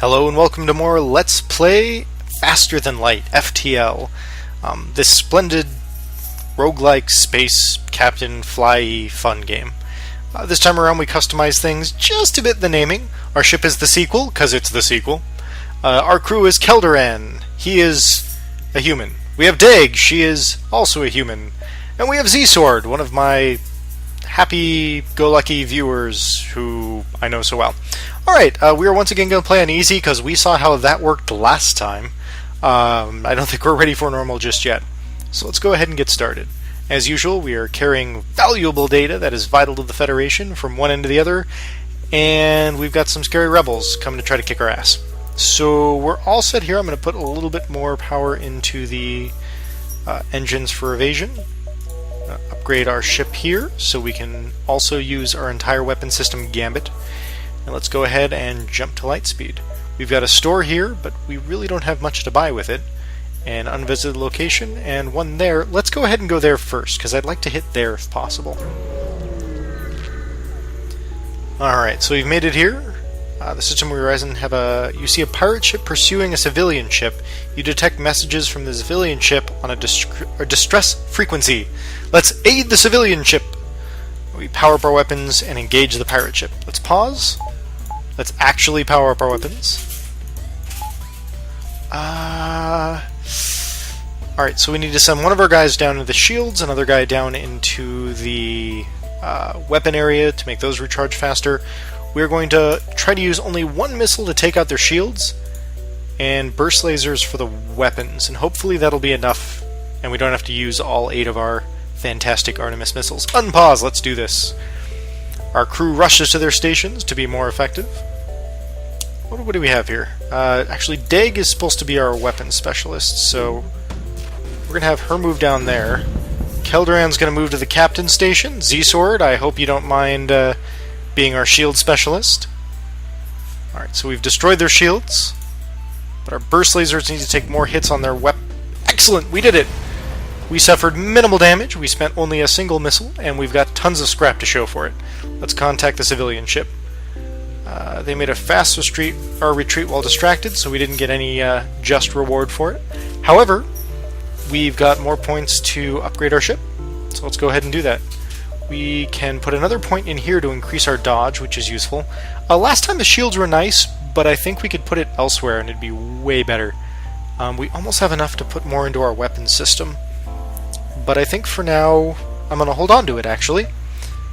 Hello and welcome to more Let's Play Faster Than Light, FTL. This splendid roguelike space captain fly fun game. This time around we customize things just a bit the naming. Our ship is the sequel, because it's the sequel. Our crew is Kelderan. He is a human. We have Dag. She is also a human. And we have Z-Sword, one of my happy-go-lucky viewers who I know so well. Alright, we are once again going to play on easy because we saw how that worked last time. I don't think we're ready for normal just yet. So let's go ahead and get started. As usual, we are carrying valuable data that is vital to the Federation from one end to the other, and we've got some scary rebels coming to try to kick our ass. So we're all set here. I'm going to put a little bit more power into the engines for evasion. Upgrade our ship here so we can also use our entire weapon system Gambit. And let's go ahead and jump to light speed. We've got a store here, but we really don't have much to buy with it. An unvisited location and one there. Let's go ahead and go there first because I'd like to hit there if possible. Alright, so we've made it here. The system we Horizon have you see a pirate ship pursuing a civilian ship. You detect messages from the civilian ship on a distress frequency. Let's aid the civilian ship. We power up our weapons and engage the pirate ship. Let's pause. Let's actually power up our weapons. Alright, so we need to send one of our guys down into the shields, another guy down into the weapon area to make those recharge faster. We're going to try to use only one missile to take out their shields, and burst lasers for the weapons, and hopefully that'll be enough, and we don't have to use all 8 of our fantastic Artemis missiles. Unpause, let's do this. Our crew rushes to their stations to be more effective. What do we have here? Actually, Dag is supposed to be our weapons specialist, so we're going to have her move down there. Kelderan's going to move to the captain's station. Z-Sword, I hope you don't mind being our shield specialist. Alright, so we've destroyed their shields, but our burst lasers need to take more hits on their weapon. Excellent, we did it! We suffered minimal damage, we spent only a single missile, and we've got tons of scrap to show for it. Let's contact the civilian ship. They made a fast retreat while distracted, so we didn't get any just reward for it. However, we've got more points to upgrade our ship, so let's go ahead and do that. We can put another point in here to increase our dodge, which is useful. Last time the shields were nice, but I think we could put it elsewhere and it'd be way better. We almost have enough to put more into our weapons system, but I think for now I'm going to hold on to it, actually.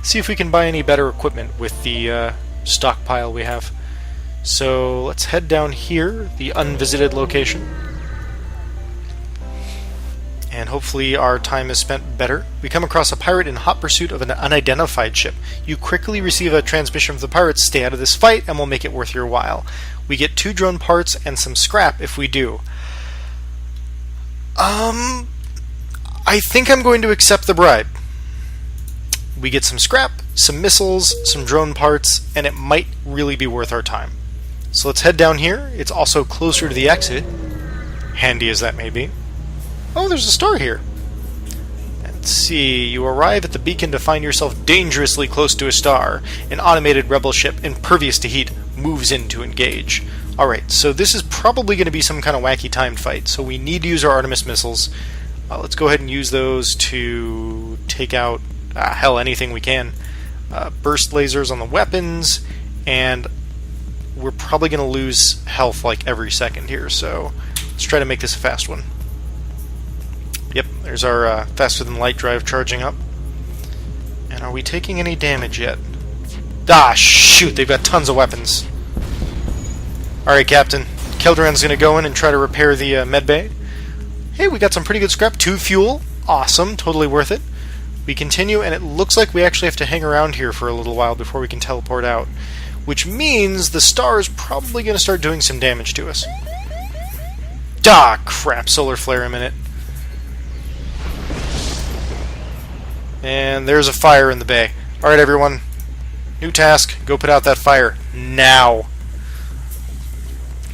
See if we can buy any better equipment with the stockpile we have. So let's head down here, the unvisited location. And hopefully our time is spent better. We come across a pirate in hot pursuit of an unidentified ship. You quickly receive a transmission from the pirates, stay out of this fight, and we'll make it worth your while. We get 2 drone parts and some scrap if we do. I think I'm going to accept the bribe. We get some scrap, some missiles, some drone parts, and it might really be worth our time. So let's head down here. It's also closer to the exit, handy as that may be. Oh, there's a star here. Let's see. You arrive at the beacon to find yourself dangerously close to a star. An automated rebel ship, impervious to heat, moves in to engage. Alright, so this is probably going to be some kind of wacky timed fight, so we need to use our Artemis missiles. Let's go ahead and use those to take out, hell, anything we can. Burst lasers on the weapons, and we're probably going to lose health like every second here, so let's try to make this a fast one. Yep, there's our faster than light drive charging up. And are we taking any damage yet? Ah, shoot, they've got tons of weapons. Alright, Captain. Kelderan's going to go in and try to repair the medbay. Hey, we got some pretty good scrap. 2 fuel. Awesome, totally worth it. We continue, and it looks like we actually have to hang around here for a little while before we can teleport out. Which means the star is probably going to start doing some damage to us. Ah, crap, solar flare a minute. And there's a fire in the bay. Alright, everyone. New task. Go put out that fire. Now.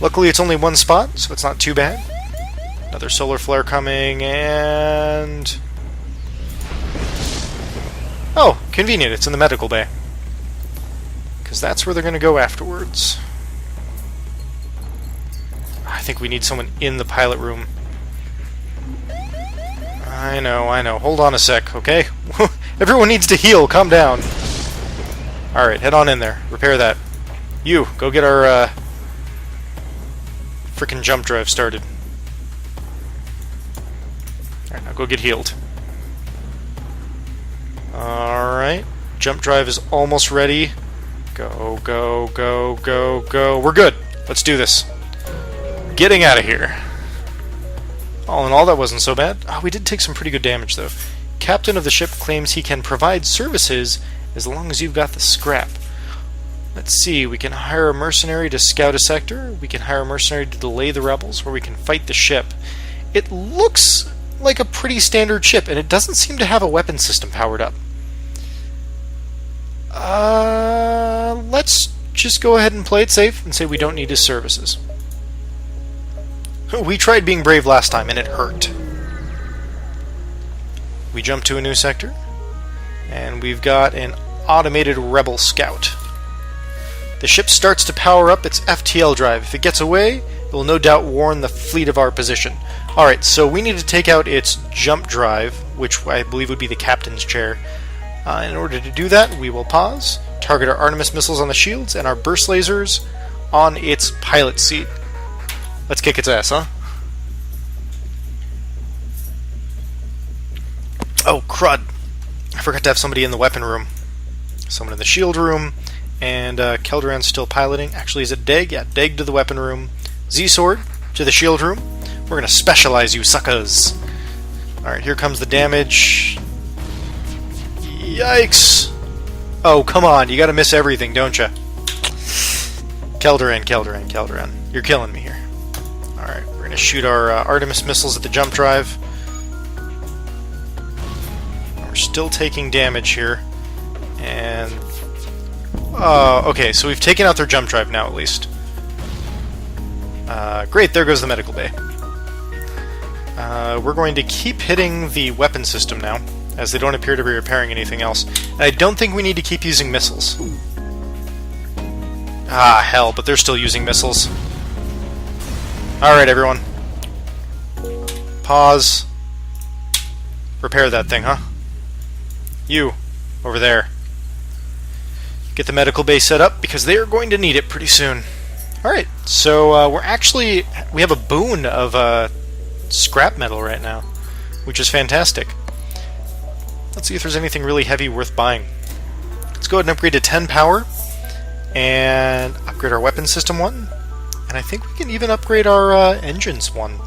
Luckily, it's only one spot, so it's not too bad. Another solar flare coming, and... oh, convenient. It's in the medical bay. Because that's where they're going to go afterwards. think we need someone in the pilot room. I know. Hold on a sec, okay? Everyone needs to heal. Calm down. Alright, head on in there. Repair that. You, go get our frickin' jump drive started. Alright, now go get healed. Alright. Jump drive is almost ready. Go, go, go, go, go. We're good. Let's do this. Getting out of here. All in all, that wasn't so bad. Oh, we did take some pretty good damage, though. Captain of the ship claims he can provide services as long as you've got the scrap. Let's see, we can hire a mercenary to scout a sector, we can hire a mercenary to delay the rebels, or we can fight the ship. It looks like a pretty standard ship, and it doesn't seem to have a weapon system powered up. Let's just go ahead and play it safe and say we don't need his services. We tried being brave last time, and it hurt. We jump to a new sector, and we've got an automated rebel scout. The ship starts to power up its FTL drive. If it gets away, it will no doubt warn the fleet of our position. Alright, so we need to take out its jump drive, which I believe would be the captain's chair. In order to do that, we will pause, target our Artemis missiles on the shields, and our burst lasers on its pilot seat. Let's kick its ass, huh? Oh, crud. I forgot to have somebody in the weapon room. Someone in the shield room, and Keldoran's still piloting. Actually, is it Deg? Yeah, Deg to the weapon room. Z-Sword to the shield room. We're gonna specialize, you suckers. Alright, here comes the damage. Yikes! Oh, come on, you gotta miss everything, don't you? Keldoran. You're killing me here. Alright, we're gonna shoot our Artemis missiles at the jump drive. We're still taking damage here. And... okay, so we've taken out their jump drive now, at least. Great, there goes the medical bay. We're going to keep hitting the weapon system now, as they don't appear to be repairing anything else. And I don't think we need to keep using missiles. Ah, hell, but they're still using missiles. Alright, everyone. Pause. Repair that thing, huh? You, over there. Get the medical bay set up, because they are going to need it pretty soon. Alright, so we have a boon of scrap metal right now, which is fantastic. Let's see if there's anything really heavy worth buying. Let's go ahead and upgrade to 10 power, and upgrade our weapon system 1, and I think we can even upgrade our engines 1.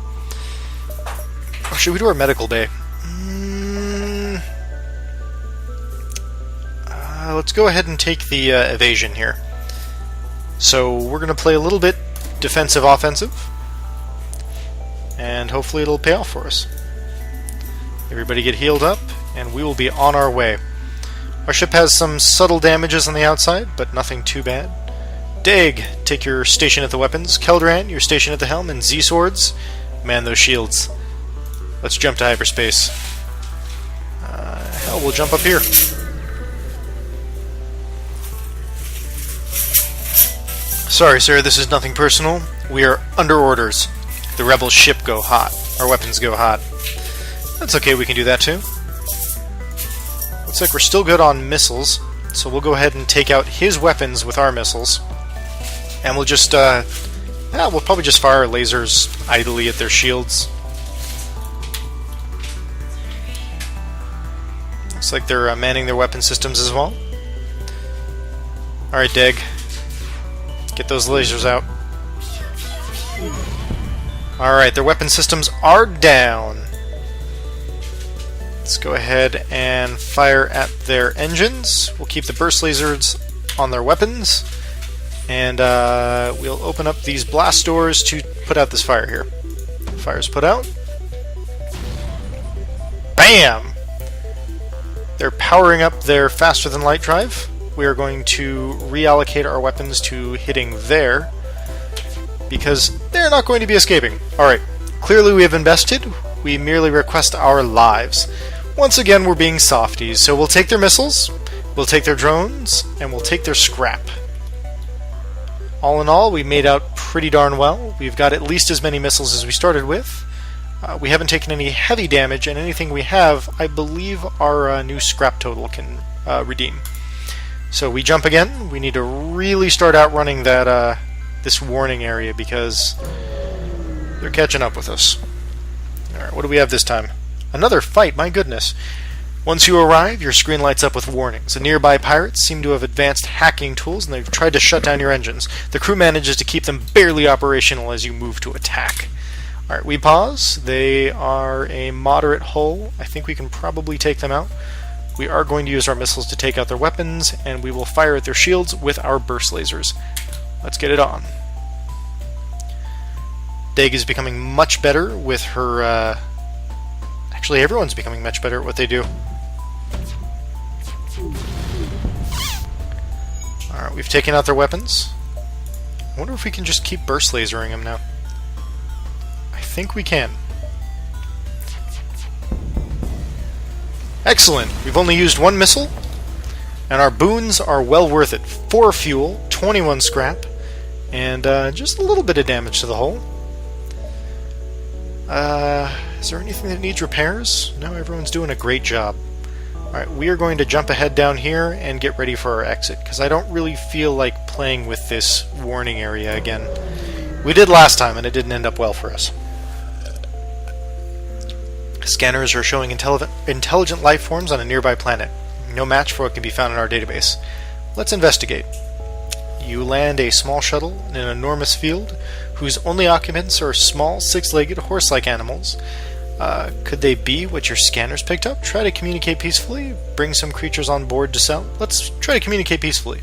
Or should we do our medical bay? Let's go ahead and take the evasion here. So we're going to play a little bit defensive-offensive, and hopefully it'll pay off for us. Everybody get healed up, and we will be on our way. Our ship has some subtle damages on the outside, but nothing too bad. Dag, take your station at the weapons. Keldoran, your station at the helm, and Z-Swords, man those shields. Let's jump to hyperspace. Hell, we'll jump up here. Sorry, sir, this is nothing personal. We are under orders. The rebel ship go hot. Our weapons go hot. That's okay, we can do that too. Looks like we're still good on missiles, so we'll go ahead and take out his weapons with our missiles. And we'll just, we'll probably just fire lasers idly at their shields. Looks like they're manning their weapon systems as well. Alright, Deg. Get those lasers out. Alright, their weapon systems are down. Let's go ahead and fire at their engines. We'll keep the burst lasers on their weapons. And we'll open up these blast doors to put out this fire here. Fire's put out. Bam! They're powering up their faster-than-light drive. We are going to reallocate our weapons to hitting there, because they're not going to be escaping. Alright, clearly we have invested. We merely request our lives. Once again, we're being softies, so we'll take their missiles, we'll take their drones, and we'll take their scrap. All in all, we made out pretty darn well. We've got at least as many missiles as we started with. We haven't taken any heavy damage, and anything we have, I believe our new scrap total can redeem. So we jump again. We need to really start outrunning that this warning area because they're catching up with us. Alright, what do we have this time? Another fight, my goodness. Once you arrive, your screen lights up with warnings. The nearby pirates seem to have advanced hacking tools, and they've tried to shut down your engines. The crew manages to keep them barely operational as you move to attack. Alright, we pause. They are a moderate hull. I think we can probably take them out. We are going to use our missiles to take out their weapons, and we will fire at their shields with our burst lasers. Let's get it on. Dag is becoming much better with her... Actually, everyone's becoming much better at what they do. Alright, we've taken out their weapons. I wonder if we can just keep burst lasering them now. I think we can. Excellent! We've only used one missile, and our boons are well worth it. 4 fuel, 21 scrap, and just a little bit of damage to the hull. Is there anything that needs repairs? No, everyone's doing a great job. Alright, we are going to jump ahead down here and get ready for our exit, because I don't really feel like playing with this warning area again. We did last time, and it didn't end up well for us. Scanners are showing intelligent life forms on a nearby planet. No match for what can be found in our database. Let's investigate. You land a small shuttle in an enormous field, whose only occupants are small, 6-legged, horse-like animals. Could they be what your scanners picked up? Try to communicate peacefully. Bring some creatures on board to sell. Let's try to communicate peacefully.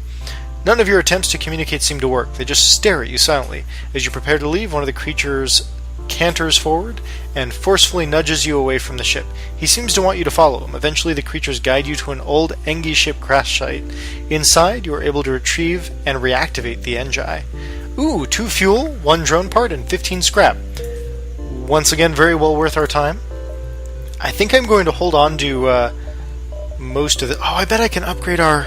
None of your attempts to communicate seem to work. They just stare at you silently. As you prepare to leave, one of the creatures canters forward and forcefully nudges you away from the ship. He seems to want you to follow him. Eventually, the creatures guide you to an old Engi ship crash site. Inside, you are able to retrieve and reactivate the Engi. Ooh, 2 fuel, 1 drone part, and 15 scrap. Once again, very well worth our time. I think I'm going to hold on to most of the... Oh, I bet I can upgrade our...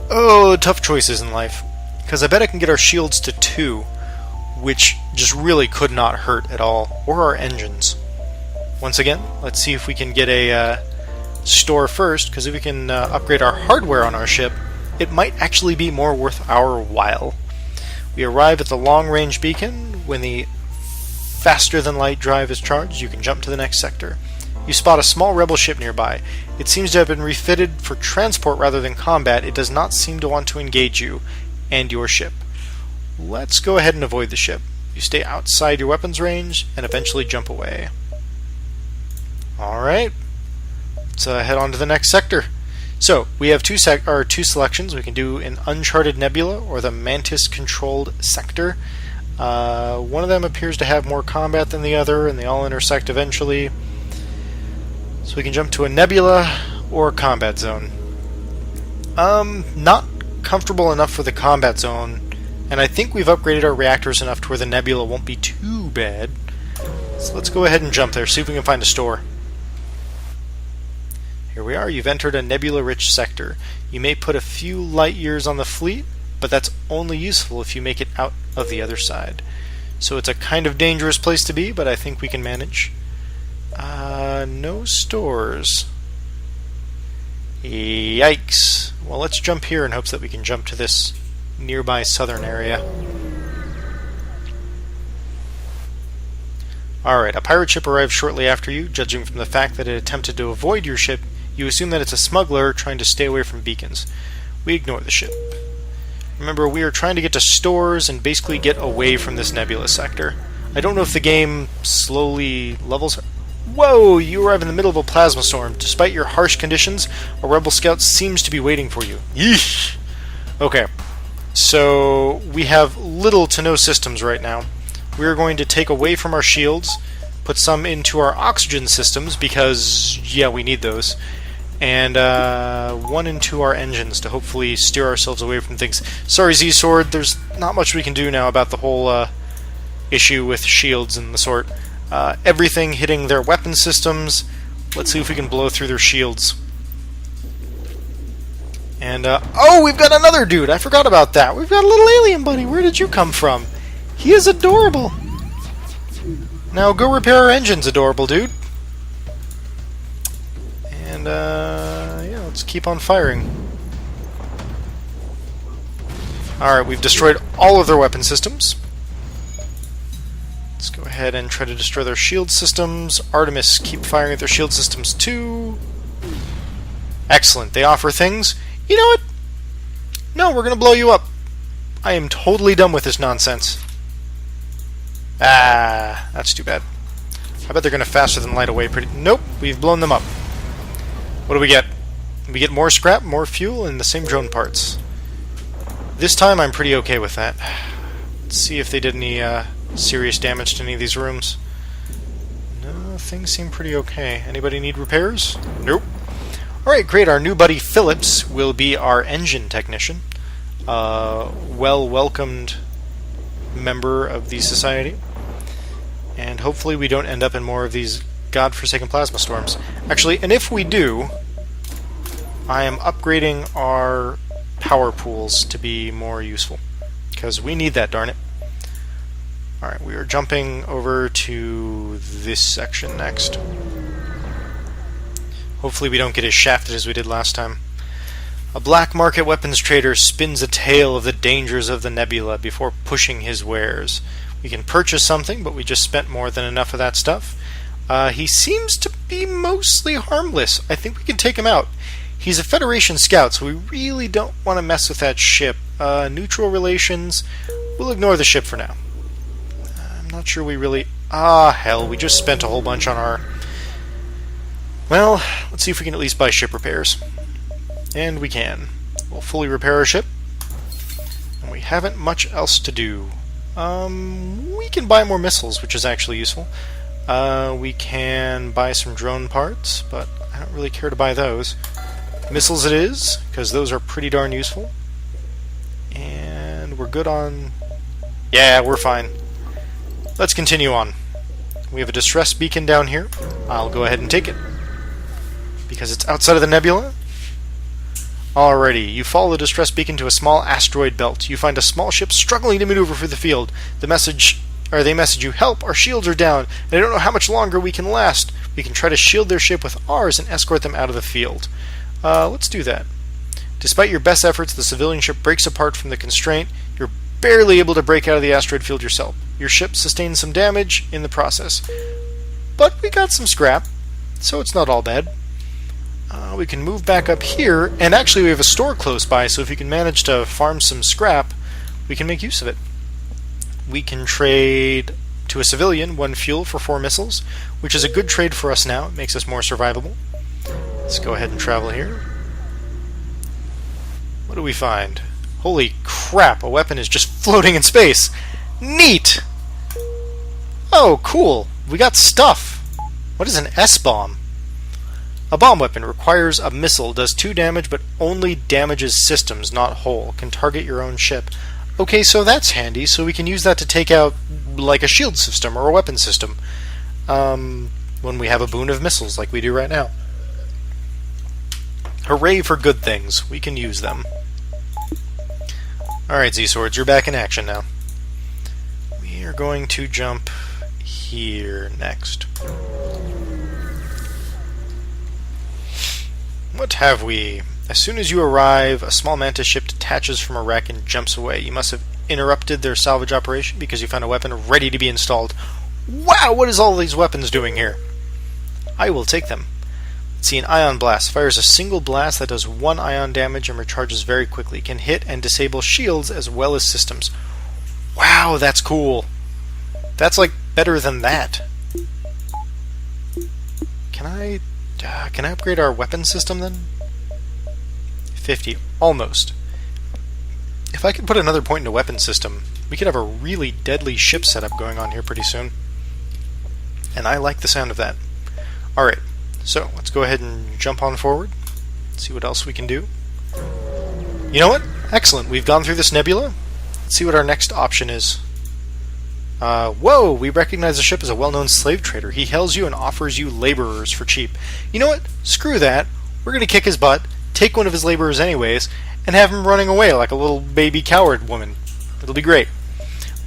Oh, tough choices in life. Because I bet I can get our shields to 2, which just really could not hurt at all. Or our engines. Once again, let's see if we can get a store first, because if we can upgrade our hardware on our ship, it might actually be more worth our while. We arrive at the long-range beacon. When the faster-than-light drive is charged, you can jump to the next sector. You spot a small rebel ship nearby. It seems to have been refitted for transport rather than combat. It does not seem to want to engage you and your ship. Let's go ahead and avoid the ship. You stay outside your weapons range and eventually jump away. Alright, let's head on to the next sector. So, we have two selections. We can do an Uncharted Nebula or the Mantis-controlled sector. One of them appears to have more combat than the other, and they all intersect eventually. So we can jump to a Nebula or a combat zone. Not comfortable enough for the combat zone, and I think we've upgraded our reactors enough to where the Nebula won't be too bad. So let's go ahead and jump there, see if we can find a store. Here we are. You've entered a nebula-rich sector. You may put a few light years on the fleet, but that's only useful if you make it out of the other side. So it's a kind of dangerous place to be, but I think we can manage. No stores. Yikes. Well, let's jump here in hopes that we can jump to this nearby southern area. Alright, a pirate ship arrives shortly after you. Judging from the fact that it attempted to avoid your ship, you assume that it's a smuggler trying to stay away from beacons. We ignore the ship. Remember, we are trying to get to stores and basically get away from this nebula sector. I don't know if the game slowly levels... Whoa! You arrive in the middle of a plasma storm. Despite your harsh conditions, a rebel scout seems to be waiting for you. Yeesh! Okay, so we have little to no systems right now. We're going to take away from our shields, put some into our oxygen systems, because, yeah, we need those, and one into our engines to hopefully steer ourselves away from things. Sorry, Z-Sword, there's not much we can do now about the whole issue with shields and the sort. Everything hitting their weapon systems. Let's see if we can blow through their shields. And, oh, we've got another dude! I forgot about that! We've got a little alien buddy! Where did you come from? He is adorable! Now go repair our engines, adorable dude. And, yeah, let's keep on firing. Alright, we've destroyed all of their weapon systems. Let's go ahead and try to destroy their shield systems. Artemis, keep firing at their shield systems too. Excellent. They offer things. You know what? No, we're gonna blow you up. I am totally done with this nonsense. Ah, that's too bad. I bet they're gonna faster than light away pretty... Nope, we've blown them up. What do we get? We get more scrap, more fuel, and the same drone parts. This time I'm pretty okay with that. Let's see if they did any serious damage to any of these rooms. No, things seem pretty okay. Anybody need repairs? Nope. Alright, great. Our new buddy Phillips will be our engine technician. Well-welcomed member of the society. And hopefully we don't end up in more of these godforsaken plasma storms. Actually, and if we do, I am upgrading our power pools to be more useful. Because we need that, darn it. Alright, we are jumping over to this section next. Hopefully we don't get as shafted as we did last time. A black market weapons trader spins a tale of the dangers of the nebula before pushing his wares. We can purchase something, but we just spent more than enough of that stuff. He seems to be mostly harmless. I think we can take him out. He's a Federation scout, so we really don't want to mess with that ship. Neutral relations. We'll ignore the ship for now. I'm not sure we really... Ah, hell, we just spent a whole bunch on our... Well, let's see if we can at least buy ship repairs. And we can. We'll fully repair our ship. And we haven't much else to do. We can buy more missiles, which is actually useful. We can buy some drone parts, but I don't really care to buy those. Missiles it is, because those are pretty darn useful. And we're good on... Yeah, we're fine. Let's continue on. We have a distress beacon down here. I'll go ahead and take it, because it's outside of the nebula. Alrighty, you follow the distress beacon to a small asteroid belt. You find a small ship struggling to maneuver through the field. They message you, "Help, our shields are down, and I don't know how much longer we can last." We can try to shield their ship with ours and escort them out of the field. Let's do that. Despite your best efforts, the civilian ship breaks apart from the constraint. You're barely able to break out of the asteroid field yourself. Your ship sustains some damage in the process. But we got some scrap, so it's not all bad. We can move back up here, and actually we have a store close by, so if you can manage to farm some scrap, we can make use of it. We can trade to a civilian 1 fuel for 4 missiles, which is a good trade for us now. It makes us more survivable. Let's go ahead and travel here. What do we find? Holy crap, a weapon is just floating in space! Neat! Oh, cool! We got stuff! What is an S-bomb? A bomb weapon requires a missile, does 2 damage, but only damages systems, not whole. Can target your own ship. Okay, so that's handy, so we can use that to take out, like, a shield system or a weapon system. When we have a boon of missiles, like we do right now. Hooray for good things. We can use them. Alright, Z-Swords, you're back in action now. We are going to jump here next. What have we? As soon as you arrive, a small mantis ship detaches from a wreck and jumps away. You must have interrupted their salvage operation because you found a weapon ready to be installed. Wow, what is all these weapons doing here? I will take them. Let's see, an ion blast. Fires a single blast that does 1 ion damage and recharges very quickly. Can hit and disable shields as well as systems. Wow, that's cool. That's like better than that. Can I upgrade our weapon system then? 50. Almost. If I could put another point in a weapon system, we could have a really deadly ship setup going on here pretty soon. And I like the sound of that. Alright, so let's go ahead and jump on forward. See what else we can do. You know what? Excellent. We've gone through this nebula. Let's see what our next option is. Whoa! We recognize the ship as a well-known slave trader. He hails you and offers you laborers for cheap. You know what? Screw that. We're going to kick his butt, take one of his laborers anyways, and have him running away like a little baby coward woman. It'll be great.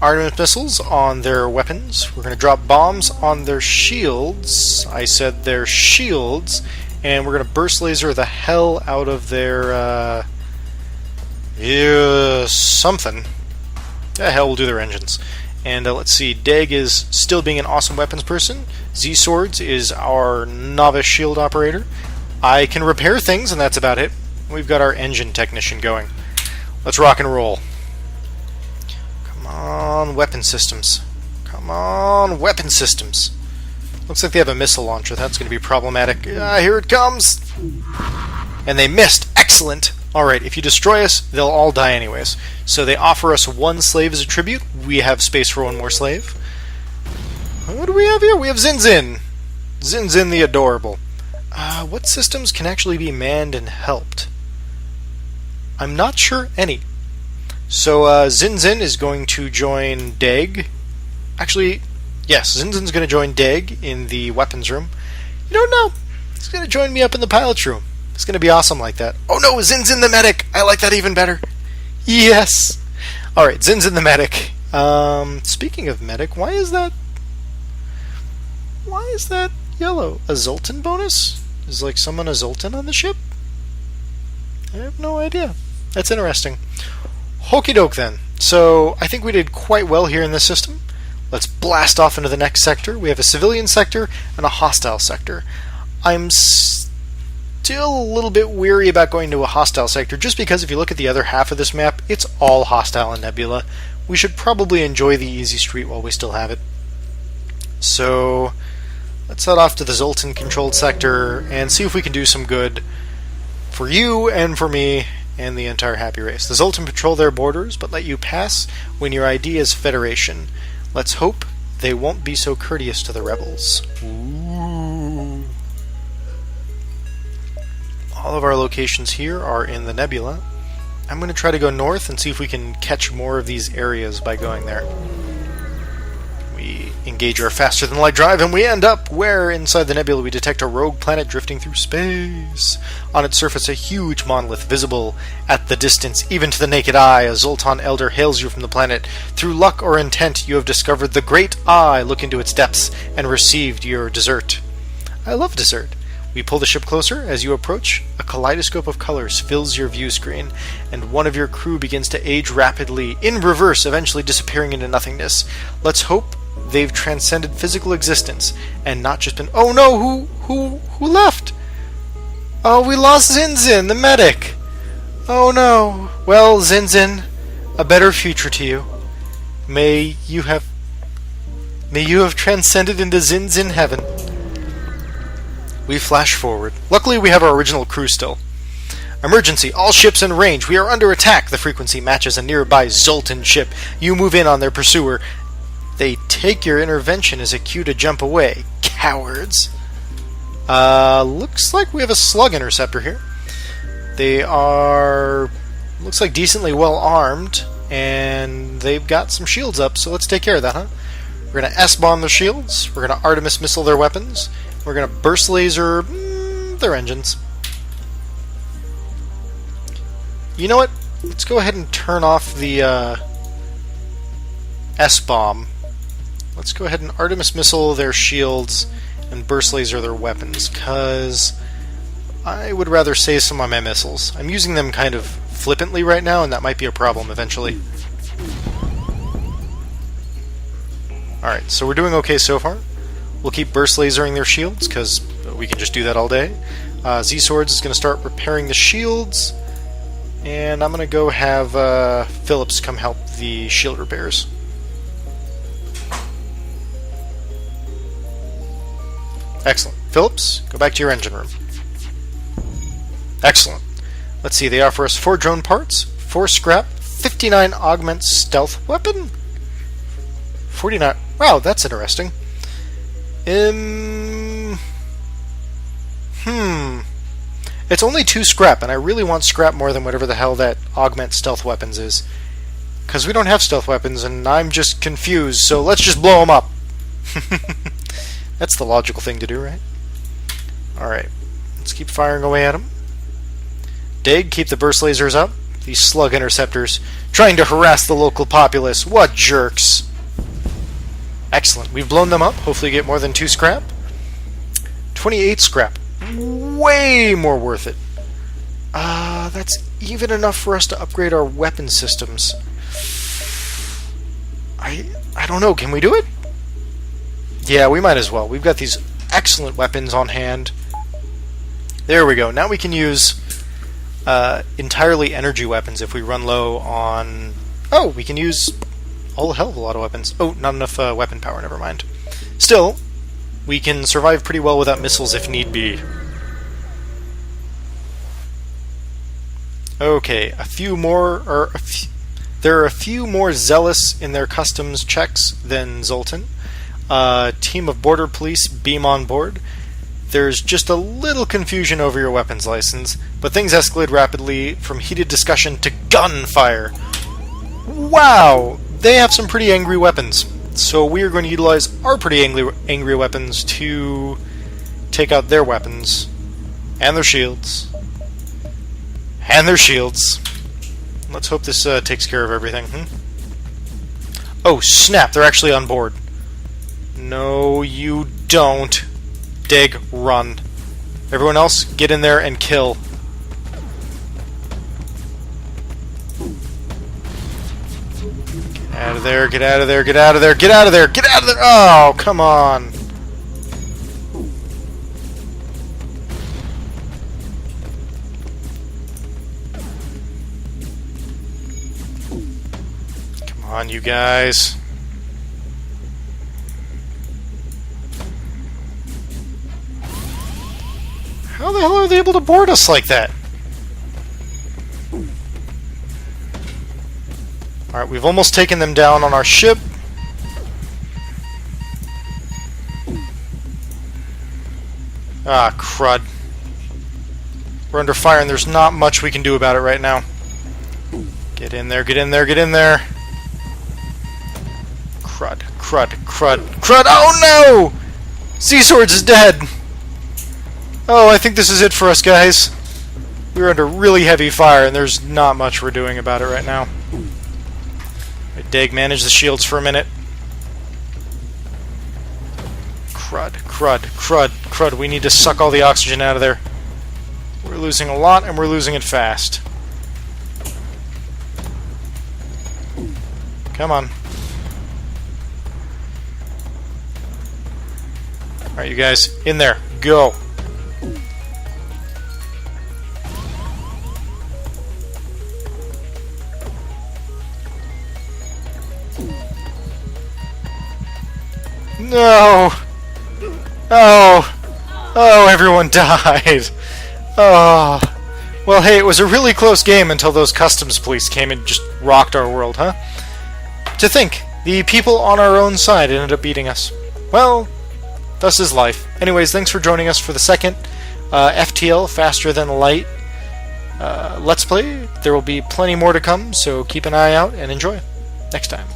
Artemis missiles on their weapons. We're going to drop bombs on their shields. I said their shields. And we're going to burst laser the hell out of their, something. The hell, we'll do their engines. And let's see, Deg is still being an awesome weapons person. Z-Swords is our novice shield operator. I can repair things, and that's about it. We've got our engine technician going. Let's rock and roll. Come on, weapon systems. Come on, weapon systems. Looks like they have a missile launcher. That's going to be problematic. Here it comes! And they missed. Excellent! Alright, if you destroy us, they'll all die anyways. So they offer us one slave as a tribute. We have space for one more slave. What do we have here? We have Xin Xin! Xin Xin the Adorable. What systems can actually be manned and helped? I'm not sure any. So Xin Xin is going to join Deg. Actually, yes, Xin Xin's going to join Deg in the weapons room. You don't know. He's going to join me up in the pilot's room. It's going to be awesome like that. Oh no, Xin Xin the medic! I like that even better. Yes! Alright, Xin Xin the medic. Speaking of medic, why is that yellow? A Zoltan bonus? Is like someone a Zoltan on the ship? I have no idea. That's interesting. Okie doke then. So, I think we did quite well here in this system. Let's blast off into the next sector. We have a civilian sector and a hostile sector. I'm still a little bit weary about going to a hostile sector, just because if you look at the other half of this map, it's all hostile and nebula. We should probably enjoy the easy street while we still have it. So, let's head off to the Zoltan-controlled sector and see if we can do some good for you and for me and the entire happy race. The Zoltan patrol their borders, but let you pass when your ID is Federation. Let's hope they won't be so courteous to the rebels. Ooh. All of our locations here are in the nebula. I'm going to try to go north and see if we can catch more of these areas by going there. We engage our faster-than-light drive, and we end up where, inside the nebula, we detect a rogue planet drifting through space. On its surface, a huge monolith visible at the distance, even to the naked eye. A Zoltan elder hails you from the planet. Through luck or intent, you have discovered the great eye. Look into its depths and received your dessert. I love dessert. We pull the ship closer. As you approach, a kaleidoscope of colors fills your view screen, and one of your crew begins to age rapidly, in reverse, eventually disappearing into nothingness. Let's hope they've transcended physical existence and not just been... Oh no, who left? Oh, we lost Xin Xin, the medic. Oh no. Well, Xin Xin, a better future to you. May you have transcended into Xin Xin heaven. We flash forward. Luckily, we have our original crew still. Emergency! All ships in range! We are under attack! The frequency matches a nearby Zoltan ship. You move in on their pursuer. They take your intervention as a cue to jump away. Cowards! Looks like we have a slug interceptor here. They are... looks like decently well armed, and they've got some shields up, so let's take care of that, huh? We're going to S-bomb their shields. We're going to Artemis missile their weapons. We're going to burst laser their engines. You know what? Let's go ahead and turn off the S-bomb. Let's go ahead and Artemis missile their shields and burst laser their weapons, because I would rather save some of my missiles. I'm using them kind of flippantly right now, and that might be a problem eventually. Alright, so we're doing okay so far. We'll keep burst lasering their shields, because we can just do that all day. Z-Swords is going to start repairing the shields, and I'm going to go have Phillips come help the shield repairs. Excellent. Phillips, go back to your engine room. Excellent. Let's see, they offer us 4 drone parts, 4 scrap, 59 augment stealth weapon, 49... Wow, that's interesting. It's only 2 scrap, and I really want scrap more than whatever the hell that augment stealth weapons is. Because we don't have stealth weapons, and I'm just confused, so let's just blow them up. That's the logical thing to do, right? Alright, let's keep firing away at them. Dig, keep the burst lasers up. these slug interceptors, trying to harass the local populace. What jerks! Excellent. We've blown them up. Hopefully get more than 2 scrap. 28 scrap. Way more worth it. That's even enough for us to upgrade our weapon systems. I don't know. Can we do it? Yeah, we might as well. We've got these excellent weapons on hand. There we go. Now we can use entirely energy weapons if we run low on... Oh, we can use a whole hell of a lot of weapons. Oh, not enough weapon power, never mind. Still, we can survive pretty well without missiles if need be. Okay, there are a few more zealous in their customs checks than Zoltan. Team of border police beam on board. There's just a little confusion over your weapons license, but things escalate rapidly from heated discussion to gunfire. Wow! They have some pretty angry weapons. So we are going to utilize our pretty angry weapons to take out their weapons. And their shields. And their shields. Let's hope this takes care of everything. Oh, snap! They're actually on board. No, you don't. Dig, run. Everyone else, get in there and kill. Get out of there, get out of there, get out of there, get out of there, get out of there! Oh, come on. Come on, you guys. How the hell are they able to board us like that? Alright, we've almost taken them down on our ship. Ah, crud. We're under fire and there's not much we can do about it right now. Get in there, get in there, get in there. Crud, crud, crud, crud. Oh no! Sea Swords is dead! Oh, I think this is it for us, guys. We're under really heavy fire, and there's not much we're doing about it right now. Dig, manage the shields for a minute. Crud, crud, crud, crud. We need to suck all the oxygen out of there. We're losing a lot, and we're losing it fast. Come on. Alright, you guys, in there. Go. No! Oh! Oh, everyone died! Oh. Well, hey, it was a really close game until those customs police came and just rocked our world, huh? To think, the people on our own side ended up beating us. Well, thus is life. Anyways, thanks for joining us for the second FTL, Faster Than Light, Let's Play. There will be plenty more to come, so keep an eye out and enjoy. Next time.